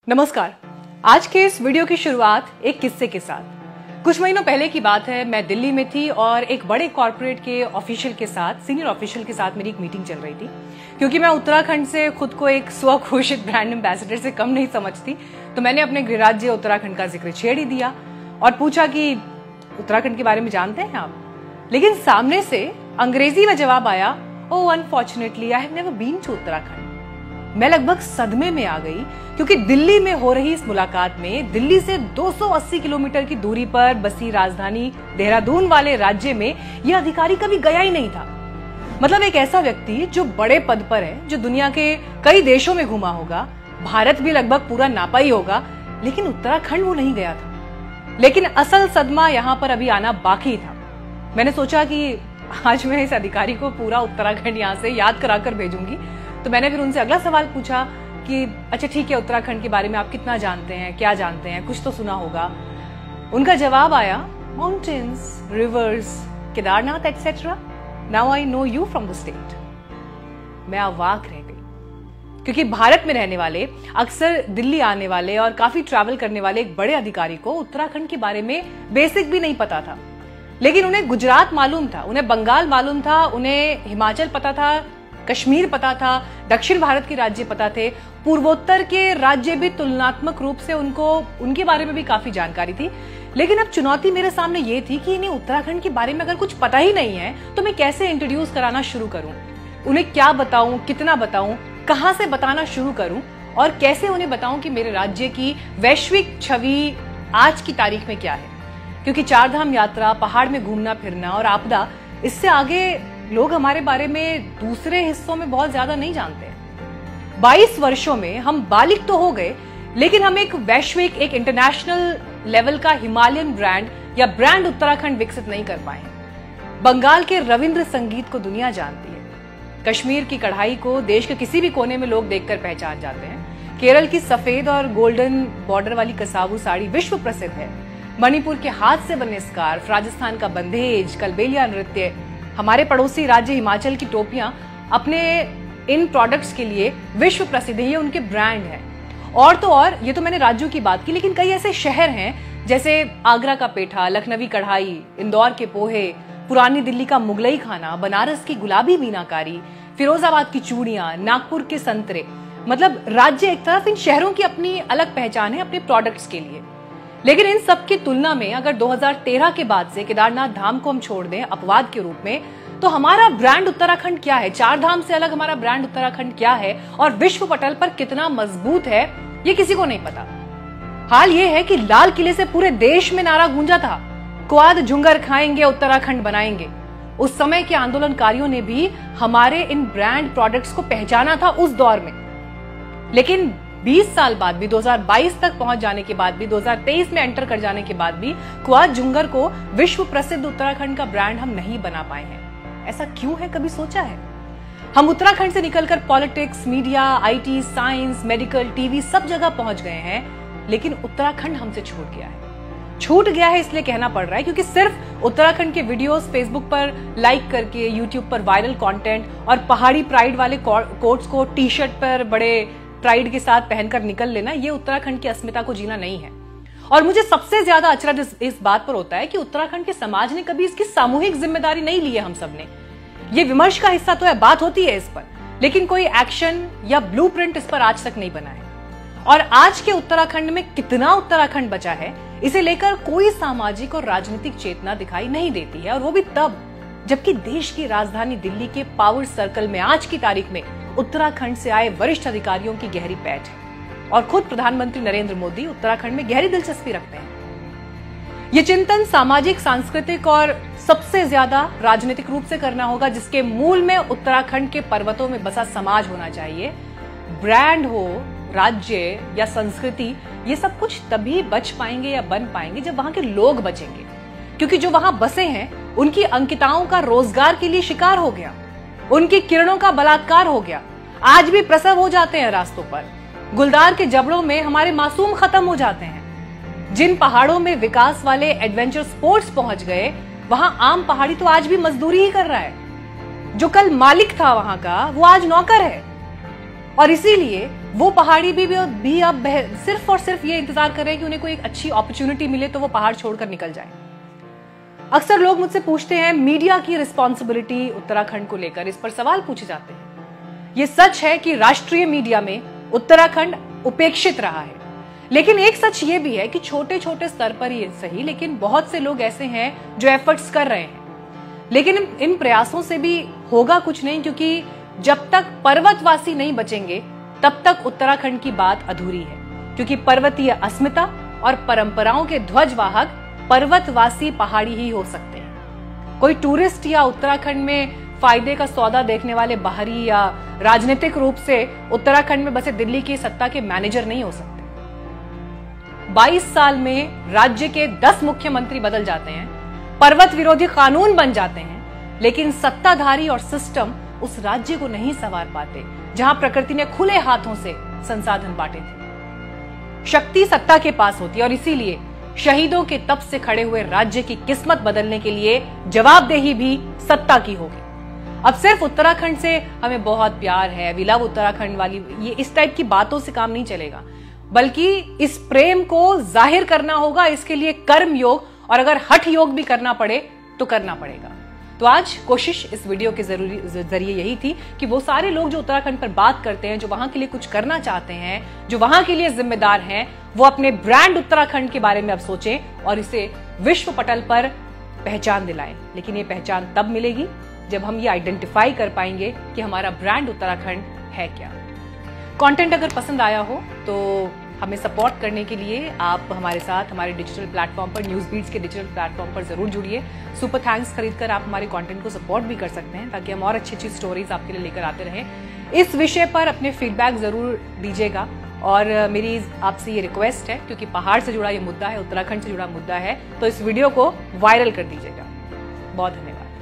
नमस्कार। आज के इस वीडियो की शुरुआत एक किस्से के साथ। कुछ महीनों पहले की बात है, मैं दिल्ली में थी और एक बड़े कॉर्पोरेट के ऑफिशियल के साथ, सीनियर ऑफिशियल के साथ मेरी एक मीटिंग चल रही थी। क्योंकि मैं उत्तराखंड से खुद को एक स्वघोषित ब्रांड एम्बेसडर से कम नहीं समझती, तो मैंने अपने गृह राज्य उत्तराखंड का जिक्र छेड़ ही दिया और पूछा कि उत्तराखंड के बारे में जानते हैं आप? लेकिन सामने से अंग्रेजी में जवाब आया, oh unfortunately I have never been to Uttarakhand. मैं लगभग सदमे में आ गई, क्योंकि दिल्ली में हो रही इस मुलाकात में दिल्ली से 280 किलोमीटर की दूरी पर बसी राजधानी देहरादून वाले राज्य में यह अधिकारी कभी गया ही नहीं था। मतलब एक ऐसा व्यक्ति जो बड़े पद पर है, जो दुनिया के कई देशों में घूमा होगा, भारत भी लगभग पूरा नापा ही होगा, लेकिन उत्तराखंड वो नहीं गया था। लेकिन असल सदमा यहाँ पर अभी आना बाकी था। मैंने सोचा कि आज मैं इस अधिकारी को पूरा उत्तराखंड यहाँ से याद कराकर भेजूंगी। तो मैंने फिर उनसे अगला सवाल पूछा कि अच्छा ठीक है, उत्तराखंड के बारे में आप कितना जानते हैं, क्या जानते हैं, कुछ तो सुना होगा। उनका जवाब आया, mountains, reverse, Kedarnath etcetera. Now I know you from the state. मैं अवाक रह गई, क्योंकि भारत में रहने वाले, अक्सर दिल्ली आने वाले और काफी ट्रैवल करने वाले एक बड़े अधिकारी को उत्तराखंड के बारे में बेसिक भी नहीं पता था। लेकिन उन्हें गुजरात मालूम था, उन्हें बंगाल मालूम था, उन्हें हिमाचल पता था, कश्मीर पता था, दक्षिण भारत के राज्य पता थे, पूर्वोत्तर के राज्य भी तुलनात्मक रूप से उनके बारे में भी काफी जानकारी थी। लेकिन अब चुनौती मेरे सामने ये थी कि इन्हें उत्तराखंड के बारे में अगर कुछ पता ही नहीं है तो मैं कैसे इंट्रोड्यूस कराना शुरू करूं, उन्हें क्या बताऊं, कितना बताऊं, कहां से बताना शुरू करूं और कैसे उन्हें बताऊं कि मेरे राज्य की वैश्विक छवि आज की तारीख में क्या है। क्योंकि चारधाम यात्रा, पहाड़ में घूमना फिरना और आपदा, इससे आगे लोग हमारे बारे में दूसरे हिस्सों में बहुत ज्यादा नहीं जानते। 22 वर्षों में हम बालिग तो हो गए, लेकिन हम एक वैश्विक, एक इंटरनेशनल लेवल का हिमालयन ब्रांड या ब्रांड उत्तराखंड विकसित नहीं कर पाए। बंगाल के रविंद्र संगीत को दुनिया जानती है, कश्मीर की कढ़ाई को देश के किसी भी कोने में लोग देखकर पहचान जाते हैं, केरल की सफेद और गोल्डन बॉर्डर वाली कसावू साड़ी विश्व प्रसिद्ध है, मणिपुर के हाथ से बने स्कार्फ, राजस्थान का बंधेज, कलबेलिया नृत्य, हमारे पड़ोसी राज्य हिमाचल की टोपियां अपने इन प्रोडक्ट्स के लिए विश्व प्रसिद्ध है, ये उनके ब्रांड है। और तो और, ये तो मैंने राज्यों की बात की, लेकिन कई ऐसे शहर हैं जैसे आगरा का पेठा, लखनवी कढ़ाई, इंदौर के पोहे, पुरानी दिल्ली का मुगलई खाना, बनारस की गुलाबी मीनाकारी, फिरोजाबाद की चूड़ियां, नागपुर के संतरे। मतलब राज्य एक तरफ, इन शहरों की अपनी अलग पहचान है अपने प्रोडक्ट्स के लिए। लेकिन इन सब की तुलना में अगर 2013 के बाद से केदारनाथ धाम को हम छोड़ दें अपवाद के रूप में, तो हमारा ब्रांड उत्तराखंड क्या है, चार धाम से अलग हमारा ब्रांड उत्तराखंड क्या है और विश्व पटल पर कितना मजबूत है, ये किसी को नहीं पता। हाल ये है कि लाल किले से पूरे देश में नारा गूंजा था, क्वाद झुंगर खाएंगे, उत्तराखंड बनाएंगे। उस समय के आंदोलनकारियों ने भी हमारे इन ब्रांड प्रोडक्ट्स को पहचाना था उस दौर में। लेकिन 20 साल बाद भी, 2022 तक पहुंच जाने के बाद भी, 2023 में एंटर कर जाने के बाद भी क्वाद झुंगर को विश्व प्रसिद्ध उत्तराखंड का ब्रांड हम नहीं बना पाए हैं। ऐसा क्यों है, कभी सोचा है? हम उत्तराखंड से निकलकर politics, media, IT, science, medical, TV सब जगह पहुंच गए हैं, लेकिन उत्तराखंड हमसे छूट गया है। छूट गया है इसलिए कहना पड़ रहा है क्योंकि सिर्फ उत्तराखंड के वीडियोस फेसबुक पर लाइक करके, यूट्यूब पर वायरल कंटेंट और पहाड़ी प्राइड वाले कोट्स को टी शर्ट पर बड़े प्राइड के साथ पहनकर निकल लेना, ये उत्तराखंड की अस्मिता को जीना नहीं है। और मुझे सबसे ज्यादा अचरज इस बात पर होता है कि उत्तराखंड के समाज ने कभी इसकी सामूहिक जिम्मेदारी नहीं ली है। हम सब ने, ये विमर्श का हिस्सा तो है, बात होती है इस पर, लेकिन कोई एक्शन या ब्लूप्रिंट इस पर आज तक नहीं बना है। और आज के उत्तराखंड में कितना उत्तराखंड बचा है, इसे लेकर कोई सामाजिक और राजनीतिक चेतना दिखाई नहीं देती है। और वो भी तब जबकि देश की राजधानी दिल्ली के पावर सर्कल में आज की तारीख में उत्तराखंड से आए वरिष्ठ अधिकारियों की गहरी पैठ है और खुद प्रधानमंत्री नरेंद्र मोदी उत्तराखंड में गहरी दिलचस्पी रखते हैं। ये चिंतन सामाजिक, सांस्कृतिक और सबसे ज्यादा राजनीतिक रूप से करना होगा, जिसके मूल में उत्तराखंड के पर्वतों में बसा समाज होना चाहिए। ब्रांड हो, राज्य या संस्कृति, ये सब कुछ तभी बच पाएंगे या बन पाएंगे जब वहां के लोग बचेंगे, क्योंकि जो वहां बसे हैं उनकी अंकिताओं का रोजगार के लिए शिकार हो गया, उनकी किरणों का बलात्कार हो गया। आज भी प्रसव हो जाते हैं रास्तों पर, गुलदार के जबड़ों में हमारे मासूम खत्म हो जाते हैं। जिन पहाड़ों में विकास वाले एडवेंचर स्पोर्ट्स पहुंच गए, वहां आम पहाड़ी तो आज भी मजदूरी ही कर रहा है। जो कल मालिक था वहां का, वो आज नौकर है। और इसीलिए वो पहाड़ी भी अब सिर्फ और सिर्फ ये इंतजार कर रहे हैं कि उन्हें कोई एक अच्छी अपॉर्चुनिटी मिले तो वो पहाड़ छोड़कर निकल जाए। अक्सर लोग मुझसे पूछते हैं मीडिया की रिस्पॉन्सिबिलिटी उत्तराखंड को लेकर, इस पर सवाल पूछे जाते हैं। ये सच है कि राष्ट्रीय मीडिया में उत्तराखंड उपेक्षित रहा है, लेकिन एक सच ये भी है कि छोटे छोटे स्तर पर ही सही, लेकिन बहुत से लोग ऐसे हैं जो एफर्ट्स कर रहे हैं। लेकिन इन प्रयासों से भी होगा कुछ नहीं, क्योंकि जब तक पर्वतवासी नहीं बचेंगे तब तक उत्तराखंड की बात अधूरी है। क्योंकि पर्वतीय अस्मिता और परंपराओं के ध्वजवाहक पर्वतवासी पहाड़ी ही हो सकते हैं। कोई टूरिस्ट या उत्तराखंड में फायदे का सौदा देखने वाले बाहरी या राजनीतिक रूप से उत्तराखंड में बसे दिल्ली की सत्ता के मैनेजर नहीं हो सकते। 22 साल में राज्य के 10 मुख्यमंत्री बदल जाते हैं, पर्वत विरोधी कानून बन जाते हैं, लेकिन सत्ताधारी और सिस्टम उस राज्य को नहीं संवार पाते जहां प्रकृति ने खुले हाथों से संसाधन बांटे थे। शक्ति सत्ता के पास होती है और इसीलिए शहीदों के तप से खड़े हुए राज्य की किस्मत बदलने के लिए जवाबदेही भी सत्ता की होगी। अब सिर्फ उत्तराखंड से हमें बहुत प्यार है, वी लव उत्तराखंड वाली ये इस टाइप की बातों से काम नहीं चलेगा, बल्कि इस प्रेम को जाहिर करना होगा। इसके लिए कर्म योग और अगर हठ योग भी करना पड़े तो करना पड़ेगा। तो आज कोशिश इस वीडियो के जरिए यही थी कि वो सारे लोग जो उत्तराखंड पर बात करते हैं, जो वहां के लिए कुछ करना चाहते हैं, जो वहां के लिए जिम्मेदार हैं, वो अपने ब्रांड उत्तराखंड के बारे में अब सोचें और इसे विश्व पटल पर पहचान दिलाएं। लेकिन ये पहचान तब मिलेगी जब हम ये आइडेंटिफाई कर पाएंगे कि हमारा ब्रांड उत्तराखंड है क्या। कंटेंट अगर पसंद आया हो तो हमें सपोर्ट करने के लिए आप हमारे साथ हमारे डिजिटल प्लेटफॉर्म पर, न्यूज़ बीट्स के डिजिटल प्लेटफॉर्म पर जरूर जुड़िए। सुपर थैंक्स खरीदकर आप हमारे कंटेंट को सपोर्ट भी कर सकते हैं, ताकि हम और अच्छी अच्छी स्टोरीज आपके लिए लेकर आते रहें। इस विषय पर अपने फीडबैक जरूर दीजिएगा और मेरी आपसे ये रिक्वेस्ट है, क्योंकि पहाड़ से जुड़ा ये मुद्दा है, उत्तराखंड से जुड़ा मुद्दा है, तो इस वीडियो को वायरल कर दीजिएगा। बहुत धन्यवाद।